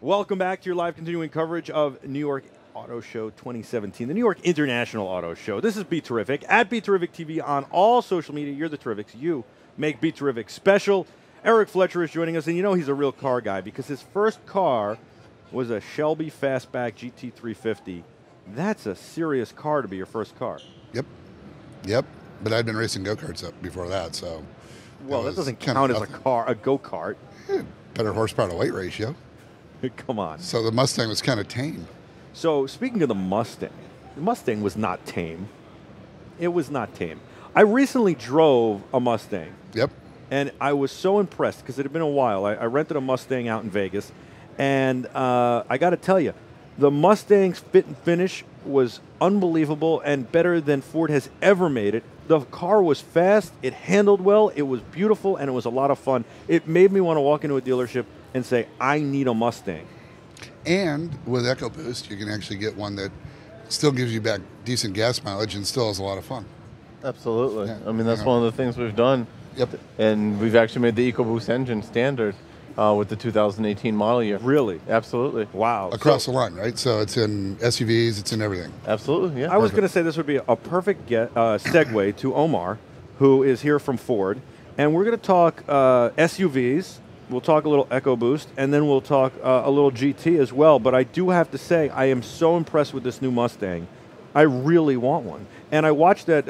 Welcome back to your live continuing coverage of New York Auto Show 2017, the New York International Auto Show. This is BeTerrific, at BeTerrific TV on all social media. You're the Terrifics. You make BeTerrific special. Eric Fletcher is joining us, and you know he's a real car guy because his first car was a Shelby Fastback GT350. That's a serious car to be your first car. Yep. But I'd been racing go-karts up before that, so... Well, that doesn't count as a car, a go-kart. Better horsepower to weight ratio. Come on. So the Mustang was kind of tame. So speaking of the Mustang was not tame. It was not tame. I recently drove a Mustang. Yep. And I was so impressed because it had been a while. I rented a Mustang out in Vegas, and I got to tell you, the Mustang's fit and finish was unbelievable and better than Ford has ever made it. The car was fast, it handled well, it was beautiful, and it was a lot of fun. It made me want to walk into a dealership and say, I need a Mustang. And with EcoBoost, you can actually get one that still gives you back decent gas mileage and still has a lot of fun. Absolutely. Yeah. I mean, that's one of the things we've done. Yep. And we've actually made the EcoBoost engine standard with the 2018 model year. Really? Absolutely. Wow. Across the line, right? So it's in SUVs, it's in everything. Absolutely, yeah. I was going to say this would be a perfect segue to Omar, who is here from Ford. And we're going to talk SUVs. We'll talk a little EcoBoost, and then we'll talk a little GT as well. But I do have to say, I am so impressed with this new Mustang. I really want one. And I watched that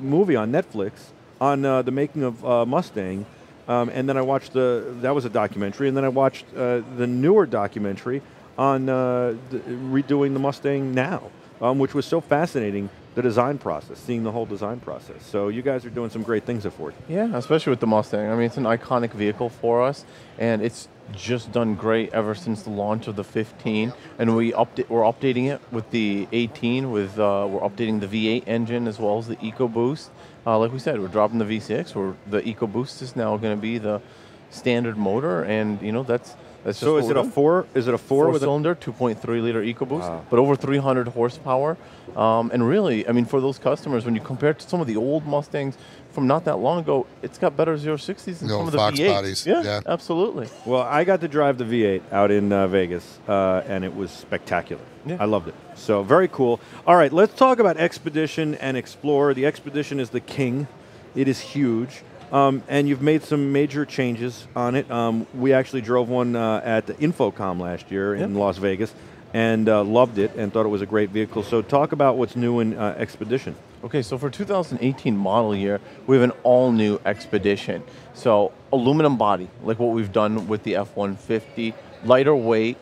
movie on Netflix on the making of Mustang, and then I watched that was a documentary, and then I watched the newer documentary on redoing the Mustang now, which was so fascinating. The design process, seeing the whole design process. So you guys are doing some great things at Ford. Yeah, especially with the Mustang. I mean, it's an iconic vehicle for us, and it's just done great ever since the launch of the 15. And we're updating it with the 18. We're updating the V8 engine as well as the EcoBoost. Like we said, we're dropping the V6. The EcoBoost is now going to be the standard motor, and you know that's just. So is it a four? Is it a four-cylinder, 2.3-liter EcoBoost, but over 300 horsepower? And really, I mean, for those customers, when you compare it to some of the old Mustangs from not that long ago, it's got better 060s than some of the Fox V8s. bodies. Yeah, absolutely. Well, I got to drive the V8 out in Vegas, and it was spectacular. Yeah. I loved it. So very cool. All right, let's talk about Expedition and Explorer. The Expedition is the king. It is huge. And you've made some major changes on it. We actually drove one at the Infocom last year in Las Vegas and loved it and thought it was a great vehicle. So talk about what's new in Expedition. Okay, so for 2018 model year, we have an all-new Expedition. So aluminum body, like what we've done with the F-150, lighter weight,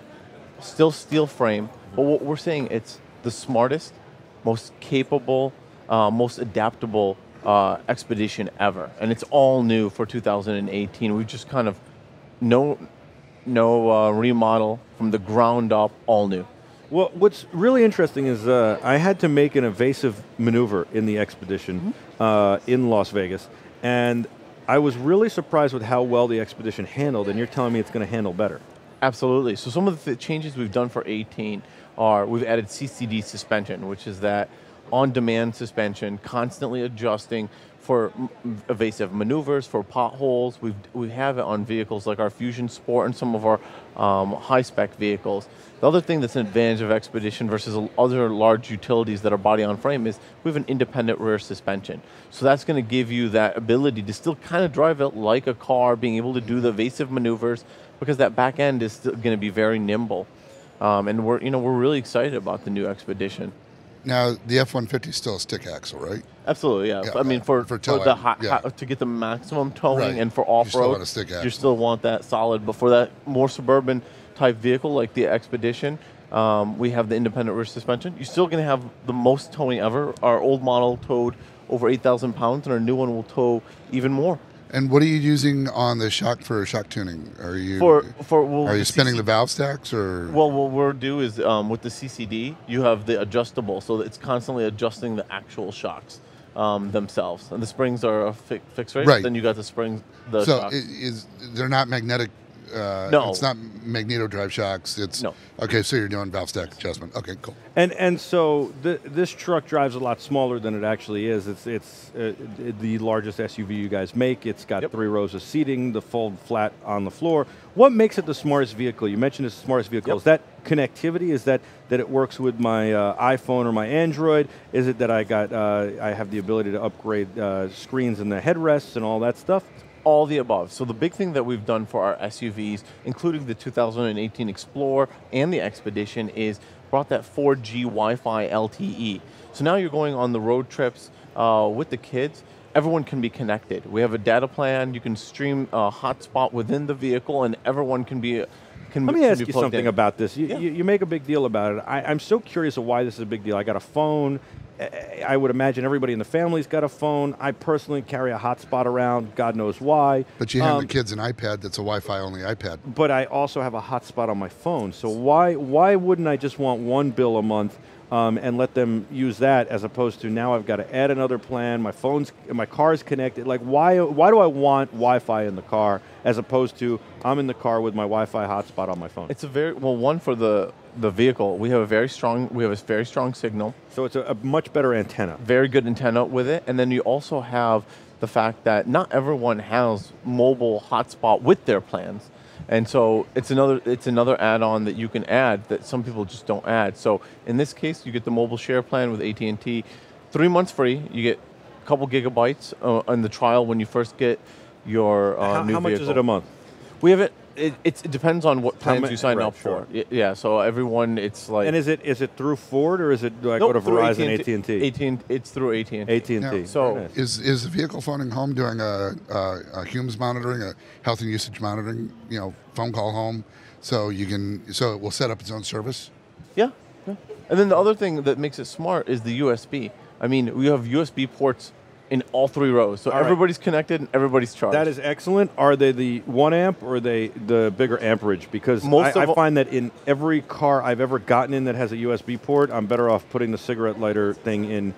still steel frame, but what we're saying, it's the smartest, most capable, most adaptable Expedition ever, and it's all new for 2018. We've just kind of no remodel from the ground up, all new. Well, what's really interesting is I had to make an evasive maneuver in the Expedition in Las Vegas, and I was really surprised with how well the Expedition handled, and you're telling me it's going to handle better. Absolutely. So some of the changes we've done for 18 are we've added CCD suspension, which is that on-demand suspension, constantly adjusting for evasive maneuvers, for potholes. We have it on vehicles like our Fusion Sport and some of our high-spec vehicles. The other thing that's an advantage of Expedition versus other large utilities that are body-on-frame is we have an independent rear suspension. So that's going to give you that ability to still kind of drive it like a car, being able to do the evasive maneuvers, because that back end is still going to be very nimble. And we're really excited about the new Expedition. Now, the F-150 is still a stick axle, right? Absolutely, yeah. I mean, for the to get the maximum towing and for off-road, you still want that solid. But for that more suburban type vehicle like the Expedition, we have the independent rear suspension. You're still going to have the most towing ever. Our old model towed over 8,000 pounds, and our new one will tow even more. And what are you using on the shock for shock tuning? Are you are you spinning the valve stacks or? Well, what we'll do is with the CCD, you have the adjustable, so that it's constantly adjusting the actual shocks themselves, and the springs are a fixed rate. Right. Then you got the springs. So they're not magnetic No. It's not magneto drive shocks. It's No. Okay, so you're doing valve stack adjustment. Okay, cool. And so this truck drives a lot smaller than it actually is. It's the largest SUV you guys make. It's got 3 rows of seating, the fold flat on the floor. What makes it the smartest vehicle? You mentioned it's the smartest vehicle. Is that connectivity? Is that it works with my iPhone or my Android? Is it that I have the ability to upgrade screens in the headrests and all that stuff? All the above. So the big thing that we've done for our SUVs, including the 2018 Explorer and the Expedition, is brought that 4G Wi-Fi LTE. So now you're going on the road trips with the kids. Everyone can be connected. We have a data plan. You can stream a hotspot within the vehicle, and everyone can be. Let me ask you something about this. You make a big deal about it. I'm so curious of why this is a big deal. I got a phone. I would imagine everybody in the family's got a phone. I personally carry a hotspot around, God knows why. But you hand the kids an iPad that's a Wi-Fi only iPad. But I also have a hotspot on my phone. So why wouldn't I just want one bill a month and let them use that, as opposed to now I've got to add another plan, my car's connected. Like why do I want Wi-Fi in the car as opposed to I'm in the car with my Wi-Fi hotspot on my phone? It's a one for the vehicle. We have a very strong signal. So it's a much better antenna. Very good antenna with it. And then you also have the fact that not everyone has mobile hotspot with their plans. And so it's another add-on that you can add that some people just don't add. So in this case, you get the mobile share plan with AT&T, 3 months free. You get a couple gigabytes on the trial when you first get your new vehicle. How much is it a month? We have it. It depends on what plans you sign up sure. for. Yeah, so everyone, it's like. And is it through Ford or is it do I go to Verizon, AT&T? It's through AT&T. AT&T. Now, So is the vehicle phoning home doing a HUMS monitoring, a health and usage monitoring, phone call home, so it will set up its own service? Yeah. And then the other thing that makes it smart is the USB. I mean, we have USB ports in all 3 rows. So everybody's connected and everybody's charged. That is excellent. Are they the 1 amp or are they the bigger amperage? Because I find that in every car I've ever gotten in that has a USB port, I'm better off putting the cigarette lighter thing in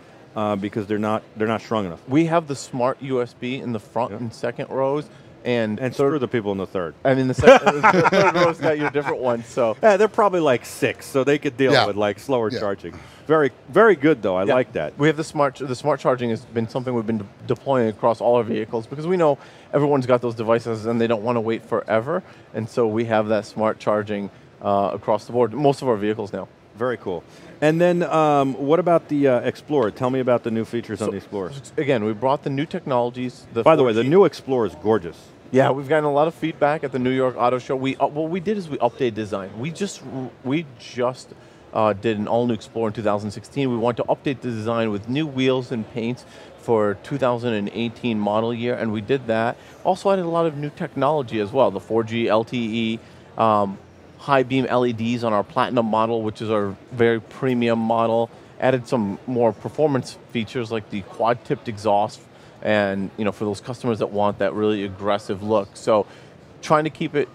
because they're not strong enough. We have the smart USB in the front and second rows. And screw the people in the third. I mean, the third row's got your different ones. So they're probably like 6, so they could deal with like slower charging. Very, very good though. I like that. We have the smart charging has been something we've been deploying across all our vehicles because we know everyone's got those devices and they don't want to wait forever. And so we have that smart charging across the board. Most of our vehicles now. Very cool. And then what about the Explorer? Tell me about the new features on the Explorer. Again, we brought the new technologies. By the way, the new Explorer is gorgeous. Yeah, we've gotten a lot of feedback at the New York Auto Show. What we did is we updated design. We just did an all-new Explorer in 2016. We want to update the design with new wheels and paints for 2018 model year, and we did that. Also added a lot of new technology as well, the 4G LTE, high beam LEDs on our Platinum model, which is our very premium model. Added some more performance features like the quad-tipped exhaust, and for those customers that want that really aggressive look. So trying to keep it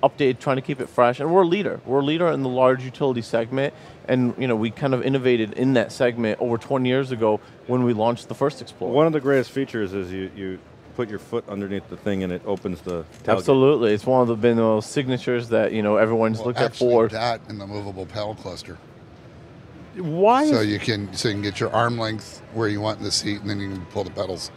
updated, trying to keep it fresh, and we're a leader. We're a leader in the large utility segment, and we kind of innovated in that segment over 20 years ago when we launched the first Explorer. One of the greatest features is you put your foot underneath the thing and it opens the tailgate. Absolutely, it's one of those signatures that everyone's looked at for. That and the movable pedal cluster. Why? So you can get your arm length where you want in the seat, and then you can pull the pedals.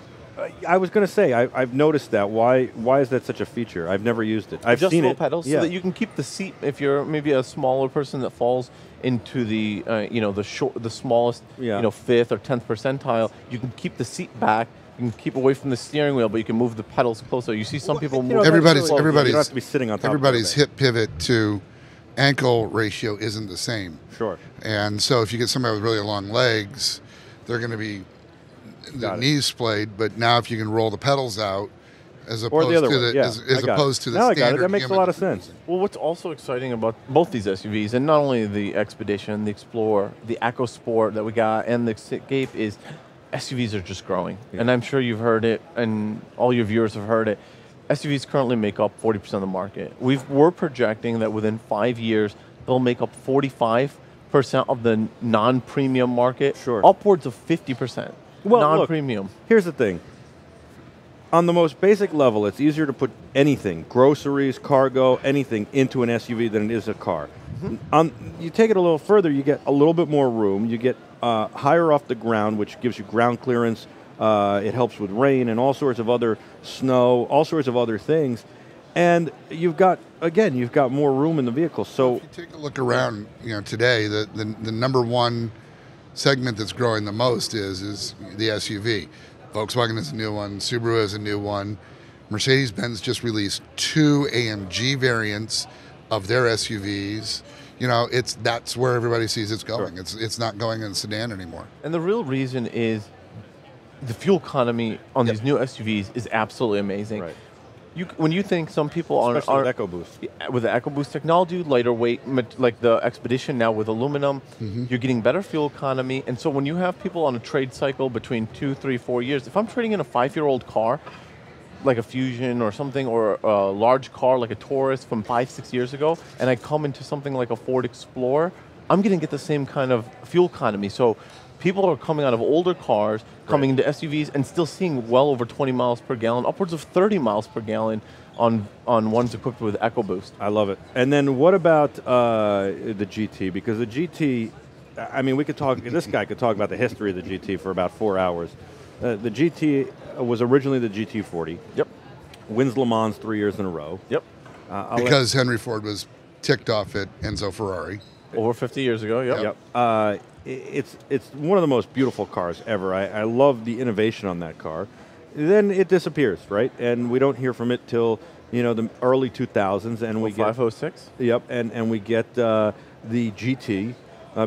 I was going to say I've noticed that. Why is that such a feature? I've never used it. I've seen it. Pedals, so that you can keep the seat. If you're maybe a smaller person that falls into the the smallest 5th or 10th percentile, you can keep the seat back. You can keep away from the steering wheel, but you can move the pedals closer. You see some people move. Everybody's you don't have to be sitting on top. Everybody's hip pivot to ankle ratio isn't the same. Sure. And so if you get somebody with really long legs, they're going to be the knees splayed. But now if you can roll the pedals out, as opposed to the now standard. I got it. That makes a lot of sense. Well, what's also exciting about both these SUVs, and not only the Expedition, the Explorer, the EcoSport that we got, and the Escape, is SUVs are just growing. Yeah. And I'm sure you've heard it, and all your viewers have heard it. SUVs currently make up 40% of the market. We're projecting that within 5 years, they'll make up 45% of the non-premium market, sure, upwards of 50%. Well, non-premium. Look, here's the thing. on the most basic level, it's easier to put anything, groceries, cargo, anything, into an SUV than it is a car. You take it a little further, you get a little bit more room, you get higher off the ground, which gives you ground clearance, it helps with rain and all sorts of other snow, all sorts of other things. And you've got more room in the vehicle. So if you take a look around, today, the number one segment that's growing the most is the SUV. Volkswagen is a new one, Subaru is a new one. Mercedes-Benz just released 2 AMG variants of their SUVs. That's where everybody sees it's going. Sure. It's not going in sedan anymore. And the real reason is the fuel economy on these new SUVs is absolutely amazing. Right. When you think some people are with EcoBoost. With the EcoBoost technology, lighter weight, like the Expedition now with aluminum, you're getting better fuel economy. And so when you have people on a trade cycle between 2, 3, 4 years, if I'm trading in a 5-year-old car, like a Fusion or something, or a large car like a Taurus from 5, 6 years ago, and I come into something like a Ford Explorer, I'm going to get the same kind of fuel economy. So people are coming out of older cars, coming into SUVs, and still seeing well over 20 miles per gallon, upwards of 30 miles per gallon on ones equipped with EcoBoost. I love it. And then what about the GT? Because the GT, we could talk. This guy could talk about the history of the GT for about 4 hours. The GT was originally the GT40. Yep. Wins Le Mans 3 years in a row. Yep. Because Henry Ford was ticked off at Enzo Ferrari. Over 50 years ago, yep. It's one of the most beautiful cars ever. I love the innovation on that car. Then it disappears, right? And we don't hear from it till the early 2000s, and we get 506. Yep, and we get the GT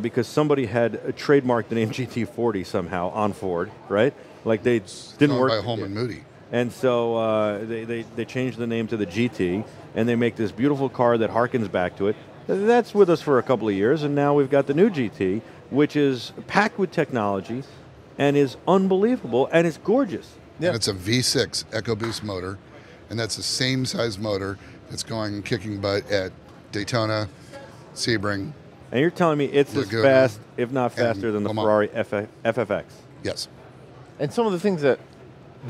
because somebody had trademarked the name GT40 somehow on Ford, right? Like they didn't work by Holman Moody. And so they changed the name to the GT, and they make this beautiful car that harkens back to it. That's with us for a couple of years, and now we've got the new GT, which is packed with technology and is unbelievable, and it's gorgeous. Yeah. And it's a V6 EcoBoost motor, and that's the same size motor that's going kicking butt at Daytona, Sebring. And you're telling me it's Laguna, as fast, if not faster, than the Ferrari FFX? Yes. And some of the things that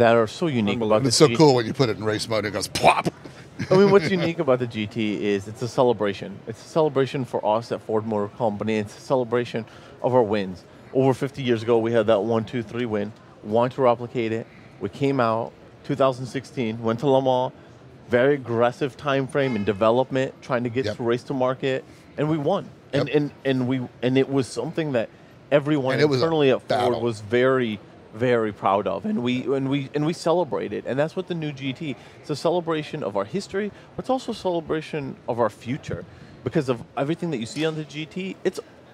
are so unique about it's so GT. Cool when you put it in race mode, it goes plop. What's unique about the GT is it's a celebration. It's a celebration for us at Ford Motor Company. It's a celebration of our wins. Over 50 years ago, we had that 1, 2, 3 win. Wanted to replicate it. We came out 2016, went to Le Mans, very aggressive time frame in development, trying to get to race to market, and we won. And it was something that everyone internally at Ford was very, very proud of, and we celebrated, and that's what the new GT. It's a celebration of our history, but it's also a celebration of our future, because of everything that you see on the GT.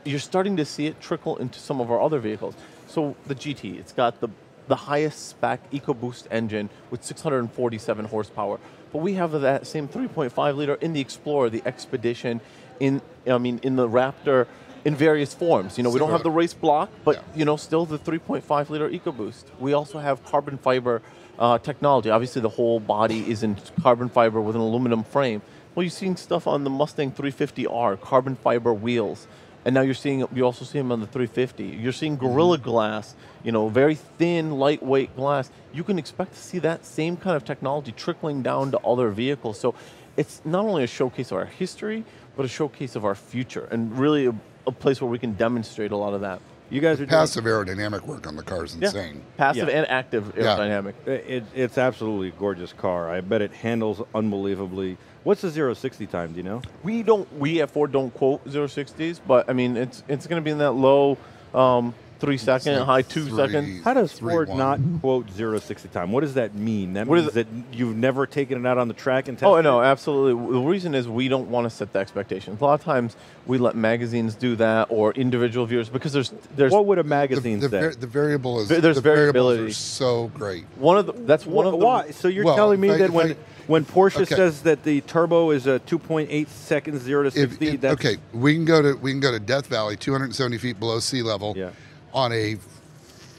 You're starting to see it trickle into some of our other vehicles. So the GT, it's got the highest spec EcoBoost engine with 647 horsepower, but we have that same 3.5 liter in the Explorer, the Expedition, in the Raptor. In various forms. We don't have the race block, but still the 3.5 liter EcoBoost. We also have carbon fiber technology. Obviously the whole body is in carbon fiber with an aluminum frame. Well, you've seen stuff on the Mustang 350R, carbon fiber wheels. And now you also see them on the 350. You're seeing Gorilla Glass, very thin, lightweight glass. You can expect to see that same kind of technology trickling down to other vehicles. So it's not only a showcase of our history, but a showcase of our future, and really a place where we can demonstrate a lot of that. You guys are passive aerodynamic work on the car is insane. Passive and active aerodynamic. It's absolutely a gorgeous car. I bet it handles unbelievably. What's the 0-60 time? Do you know? We at Ford don't quote 0-60s, but it's going to be in that low 3 second, high 2 seconds. How does Ford not quote 0-60 time? What does that mean? That means that you've never taken it out on the track and tested it? Oh, no, absolutely. The reason is we don't want to set the expectations. A lot of times we let magazines do that, or individual viewers, because there's what would a magazine say? The variable is there's variability. Are so great. Why? So you're telling me that when Porsche says that the turbo is a 2.8 seconds 0-60, we can go to Death Valley, 270 feet below sea level. Yeah. On a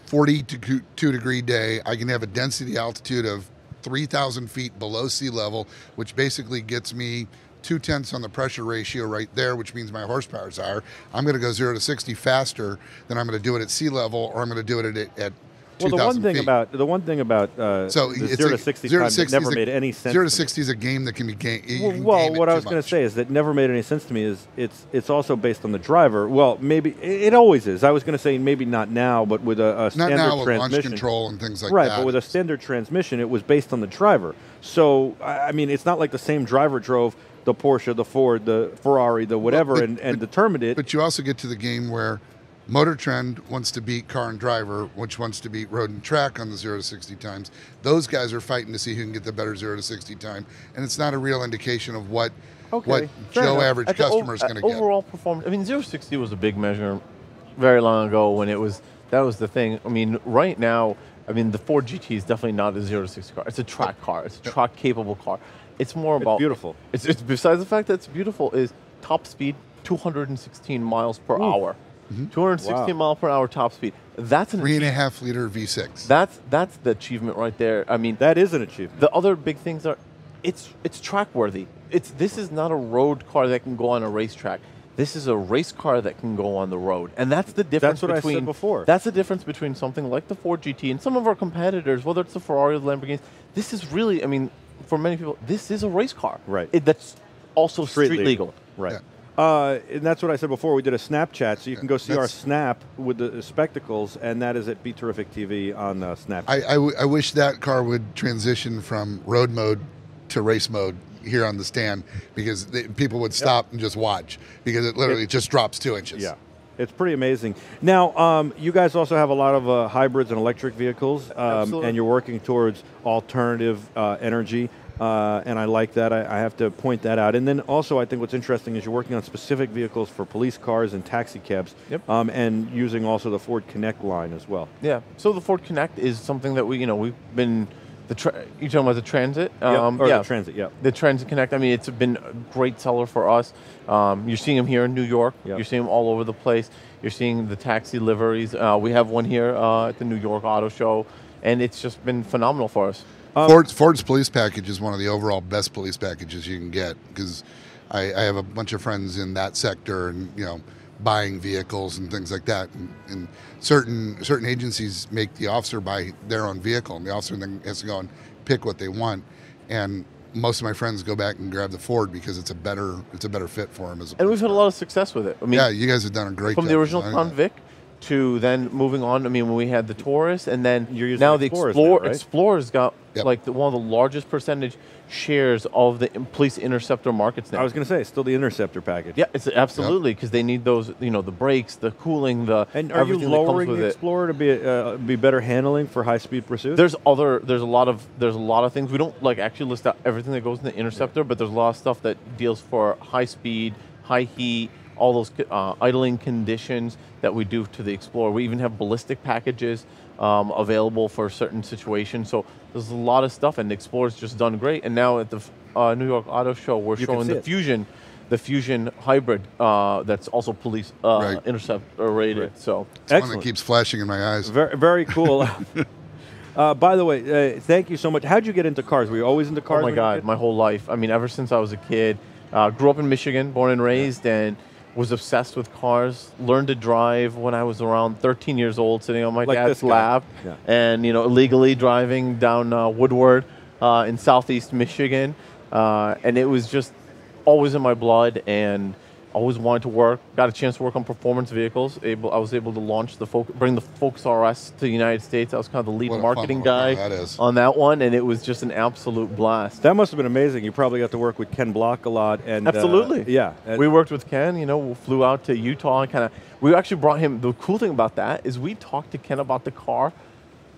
42 degree day, I can have a density altitude of 3,000 feet below sea level, which basically gets me 2/10 on the pressure ratio right there, which means my horsepower is higher. I'm going to go 0-60 faster than I'm going to do it at sea level, or I'm going to do it at Well, 2,000 feet. the one thing about So the it's 0 to like 60 0 to time that 60 never is made any sense. 0 to to me. 60 is a game that can be game. Well, what I was going to say is that never made any sense to me is it's also based on the driver. Well, maybe it always is. I was going to say maybe not now, but with a Not standard now with transmission. launch control and things like Right, that. but with a standard transmission, it was based on the driver. So, I mean, it's not like the same driver drove the Porsche, the Ford, the Ferrari, the whatever, and determined it. But you also get to the game where Motor Trend wants to beat Car and Driver, which wants to beat Road and Track on the 0 to 60 times. Those guys are fighting to see who can get the better 0 to 60 time, and it's not a real indication of what fair Joe enough. average customer is going to get. Overall performance. I mean, 0 to 60 was a big measure very long ago when that was the thing. I mean, right now, I mean, the Ford GT is definitely not a 0 to 60 car. It's a track car. It's a track capable car. It's more about beautiful. It's besides the fact that it's beautiful, is top speed 216 miles per hour. 216 mile per hour top speed. That's an 3.5 liter V6. That's the achievement right there. I mean, That is an achievement. the other big things are, it's track worthy. This is not a road car that can go on a racetrack. This is a race car that can go on the road, and that's the difference. That's what between, I said before. That's the difference between something like the Ford GT and some of our competitors, whether it's the Ferrari or the Lamborghinis. This is really, I mean, for many people, this is a race car. Right. That's also street legal. Right. Yeah. And that's what I said before. We did a Snapchat, so you can go see our That's- Snap with the spectacles, and that is at BeTerrific TV on Snapchat. I wish that car would transition from road mode to race mode here on the stand, because people would stop and just watch, because it literally just drops 2 inches. Yeah, it's pretty amazing. Now, you guys also have a lot of hybrids and electric vehicles, and you're working towards alternative energy, and I like that. I have to point that out. And then also, I think what's interesting is you're working on specific vehicles for police cars and taxi cabs, and using also the Ford Connect line as well. Yeah. So the Ford Connect is something that we've been. You talking about the Transit? The Transit, yeah. The Transit Connect. I mean, it's been a great seller for us. You're seeing them here in New York. Yep. You're seeing them all over the place. You're seeing the taxi liveries. We have one here at the New York Auto Show, and it's just been phenomenal for us. Ford's police package is one of the overall best police packages you can get, because I have a bunch of friends in that sector, and buying vehicles and things like that, and certain agencies make the officer buy their own vehicle, and the officer then has to go and pick what they want. And most of my friends go back and grab the Ford because it's a better fit for them. And we've had a lot of success with it. I mean, yeah, you guys have done a great job. From the original designing Crown Vic to then moving on. I mean, when we had the Taurus, and then You're using now the Explorers now, right? Explorer's got Yep. like one of the largest percentage shares of the police interceptor markets now. I was going to say, still the Interceptor package. Yeah, it's absolutely, because they need those, the brakes, the cooling, And are you everything that comes lowering with the it. Explorer to be better handling for high-speed pursuit? There's a lot of things. We don't actually list out everything that goes in the Interceptor, but there's a lot of stuff that deals for high speed, high heat, all those idling conditions that we do to the Explorer. We even have ballistic packages available for certain situations. So there's a lot of stuff, and the Explorer's just done great. And now at the New York Auto Show, we're You can showing see the it. Fusion hybrid that's also police Right. Interceptor rated. Right. So It's one Excellent. that keeps flashing in my eyes. Very, very cool. By the way, thank you so much. How'd you get into cars? Were you always into cars? oh my when you were a God, kid? my whole life. I mean, ever since I was a kid. Grew up in Michigan, born and raised, and was obsessed with cars. Learned to drive when I was around 13 years old, sitting on my Like dad's this guy. lap, Yeah. and illegally driving down Woodward in southeast Michigan, and it was just always in my blood, and always wanted to work. Got a chance to work on performance vehicles. I was able to launch bring the Focus RS to the United States. I was kind of the lead What a marketing fun little guy car that is. on that one, and it was just an absolute blast. That must have been amazing. You probably got to work with Ken Block a lot. And Absolutely. Yeah. We worked with Ken, we flew out to Utah and we actually brought him. The cool thing about that is we talked to Ken about the car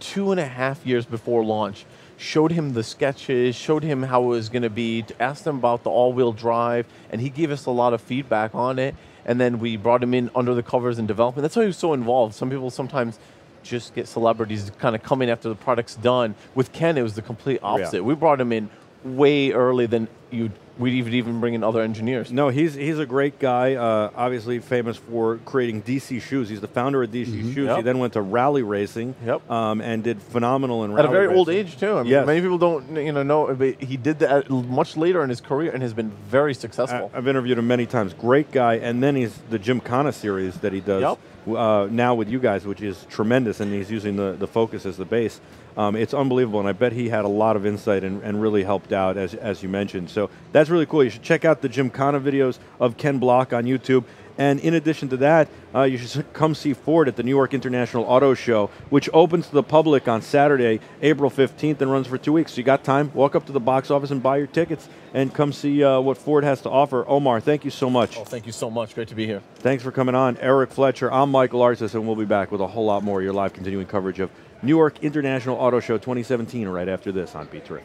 2.5 years before launch, showed him the sketches, showed him how it was going to be, asked him about the all-wheel drive, and he gave us a lot of feedback on it. And then we brought him in under the covers in development. That's why he was so involved. Some people sometimes just get celebrities to kind of come in after the product's done. With Ken, it was the complete opposite. We brought him in way early than you'd we'd even bring in other engineers. No, he's a great guy. Obviously famous for creating DC Shoes. He's the founder of DC Shoes. Yep. He then went to rally racing. Yep. And did phenomenal in At rally a very racing. old age too. I mean, Yes. many people don't know, but he did that much later in his career and has been very successful. I've interviewed him many times. Great guy. And then he's the Gymkhana series that he does now with you guys, which is tremendous. And he's using the Focus as the base. It's unbelievable, and I bet he had a lot of insight and really helped out, as you mentioned. So that's really cool. You should check out the Gymkhana videos of Ken Block on YouTube. And in addition to that, you should come see Ford at the New York International Auto Show, which opens to the public on Saturday, April 15th, and runs for 2 weeks. So you got time, walk up to the box office and buy your tickets and come see what Ford has to offer. Omar, thank you so much. Oh, thank you so much. Great to be here. Thanks for coming on. Eric Fletcher, I'm Michael Artis, and we'll be back with a whole lot more of your live continuing coverage of New York International Auto Show 2017 right after this on BeTerrific.